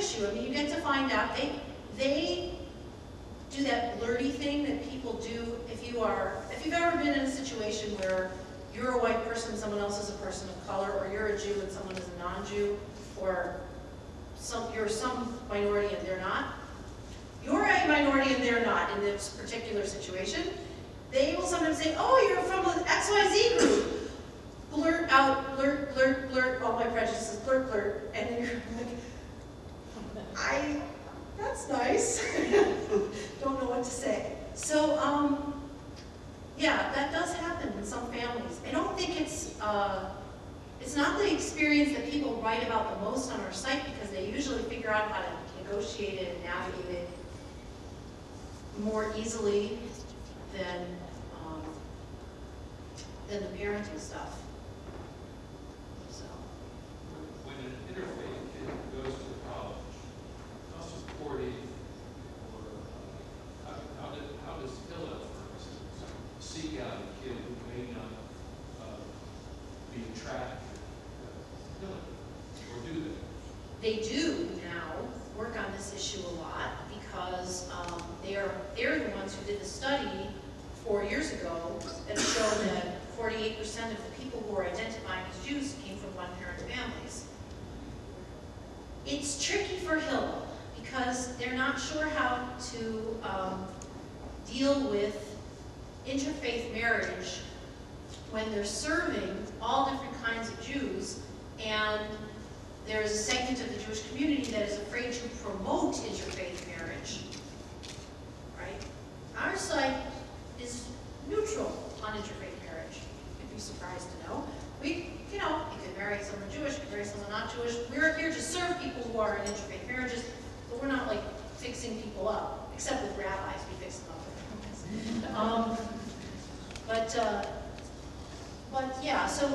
issue. I mean, you get to find out, they do that blurty thing that people do if you've ever been in a situation where you're a white person, someone else is a person of color, or you're a Jew and someone is a non-Jew, or you're some minority and they're not. You're a minority and they're not in this particular situation. They will sometimes say, oh, you're from the XYZ group. Blurt out, blurt, blurt, blurt, all my prejudices, blurt, blurt. And then you're like, that's nice. Don't know what to say. So, yeah, that does happen in some families. I don't think it's not the experience that people write about the most on our site, because they usually figure out how to negotiate it and navigate it more easily than the parenting stuff. So, when an interfaith kid goes to college, how supportive, or how does Hillel, for instance, seek out a kid who may not be attracted to Hillel, or do they? They do now work on this issue a lot, because they're the ones who did the study 4 years ago that showed that 48% of the people who are identifying as Jews came from one-parent families. It's tricky for Hillel because they're not sure how to deal with interfaith marriage when they're serving all different kinds of Jews, and there's a segment of the Jewish community that is afraid to promote interfaith marriage. Right? Our site is neutral on interfaith marriage. You'd be surprised to know. You could marry someone Jewish, you could marry someone not Jewish. We're here to serve people who are in interfaith marriages, but we're not like fixing people up, except with rabbis, we fix them up. But yeah, so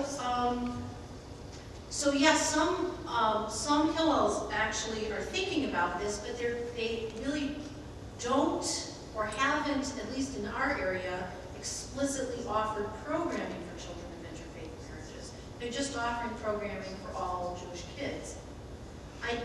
yes, some Hillels actually are thinking about this, but they really don't, or haven't, at least in our area, explicitly offered programming for children of interfaith marriages. They're just offering programming for all Jewish kids. I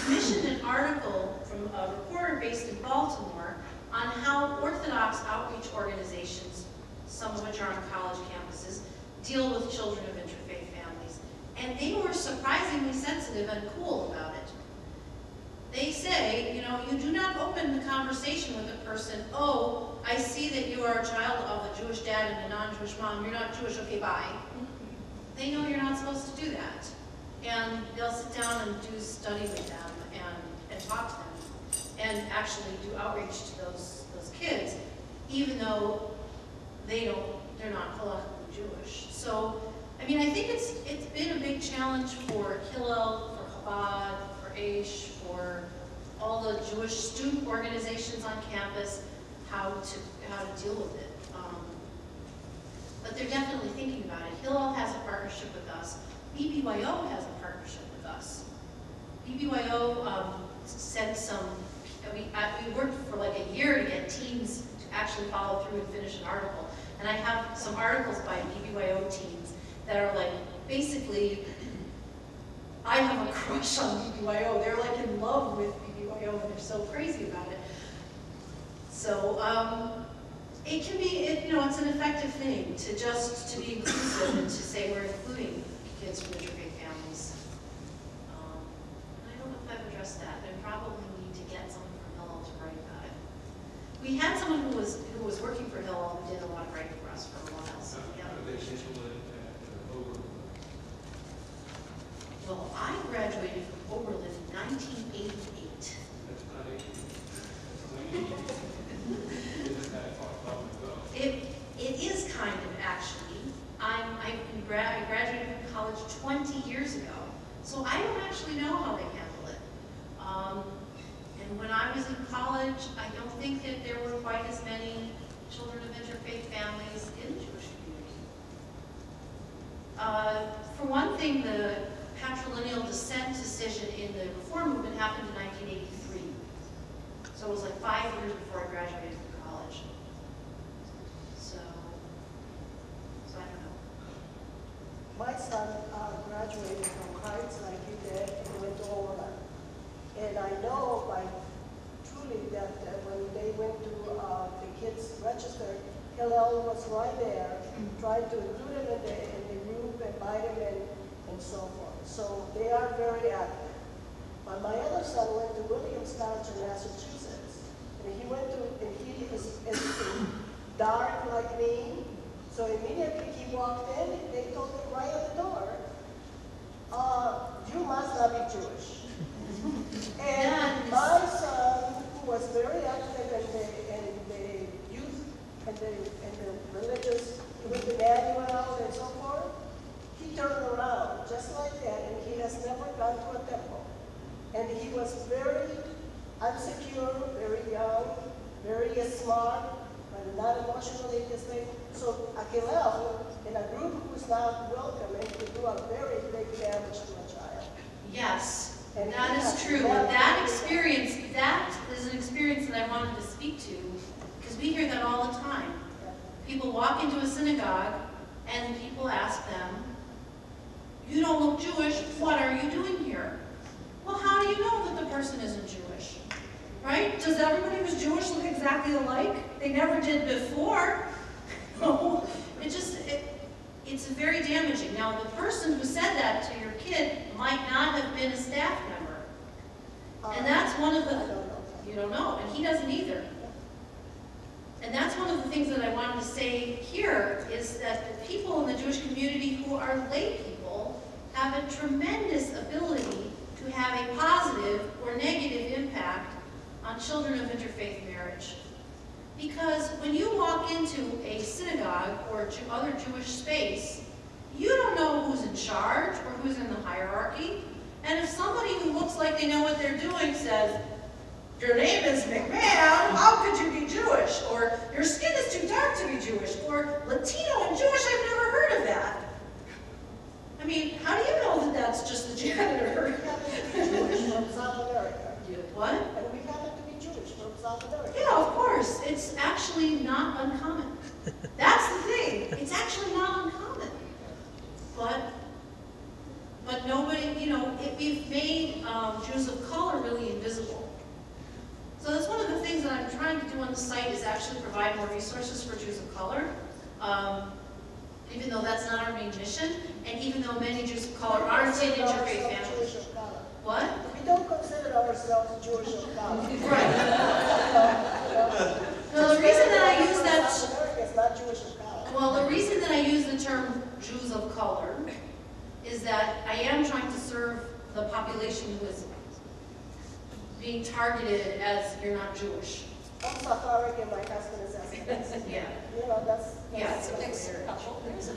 commissioned an article from a reporter based in Baltimore on how Orthodox outreach organizations, some of which are on college campuses, deal with children of interfaith families. And they were surprisingly sensitive and cool about it. They say, you do not open the conversation with a person, oh, I see that you are a child of a Jewish dad and a non-Jewish mom, you're not Jewish, okay, bye. They know you're not supposed to do that. And they'll sit down and do study with them and talk to them and actually do outreach to those kids, even though they're not halakhically Jewish. So, I mean, I think it's been a big challenge for Hillel, for Chabad, for Aish, for all the Jewish student organizations on campus, how to deal with it. But they're definitely thinking about it. Hillel has a partnership with us. BBYO has a partnership with us. BBYO sent some, we worked for like a year to get teams to actually follow through and finish an article. And I have some articles by BBYO teams that are like, basically, I have a crush on BBYO. They're like in love with BBYO and they're so crazy about it. So it can be, it's an effective thing to be inclusive and to say we're including kids from interfaith families. I don't know if I've addressed that. I probably need to get someone from Hillel to write about it. We had someone who was working for Hillel who did a lot of writing for us for a while. So yeah. Well, I graduated from Oberlin in 1988. It is kind of, actually. I graduated from college 20 years ago, so I don't actually know how they handle it. And when I was in college, I don't think that there were quite as many children of interfaith families in the Jewish community. For one thing, the patrilineal descent decision in the Reform movement happened in 1983. So it was like 5 years before I graduated from college. So I don't know. My son graduated from Heights like you did and went to Oberlin. And I was right there, trying to include them in the group, invite them in, and so forth. So they are very active. But my other son went to Williams College in Massachusetts, and he is dark like me. So immediately he walked in, they told him right at the door, you must not be Jewish. And my son, who was very active in the youth and the religious, with the manual and so forth, he turned around just like that, and he has never gone to a temple. And he was very unsecure, very young, very smart, but not emotionally disabled. So a Hillel in a group who is not welcoming could do a very big damage to a child. Yes, And that is true. That experience, that is an experience that I wanted to speak to, because we hear that all the time. People walk into a synagogue and people ask them, you don't look Jewish, what are you doing here? Well, how do you know that the person isn't Jewish? Right? Does everybody who's Jewish look exactly alike? They never did before. No, it's very damaging. Now, the person who said that to your kid might not have been a staff member. And that's one of the, you don't know, and he doesn't either. And that's one of the things that I wanted to say here, is that the people in the Jewish community who are lay people have a tremendous ability to have a positive or negative impact on children of interfaith marriage. Because when you walk into a synagogue or other Jewish space, you don't know who's in charge or who's in the hierarchy. And if somebody who looks like they know what they're doing says, your name is McMahon, how could you be Jewish? Or your skin is too dark to be Jewish. Or Latino and Jewish, I've never heard of that. I mean, how do you know that that's just the janitor? We happen to be Jewish from South America. What? And we happen to be Jewish from South America. Yeah, of course. It's actually not uncommon. That's the thing. It's actually not uncommon. But nobody, you know, we've made Jews of color really invisible. So that's one of the things that I'm trying to do on the site, is actually provide more resources for Jews of color. Even though that's not our main mission, and even though many Jews of color aren't in interfaith families. What? We don't consider ourselves Jewish of color. Right. No, the reason that I use that. South America is not Jewish of color. Well, the reason that I use the term Jews of color is that I am trying to serve the population who is being targeted as you're not Jewish. I'm South African, my husband is African. Yeah. You know, that's Yeah, it's a weird. mixed couple. That's a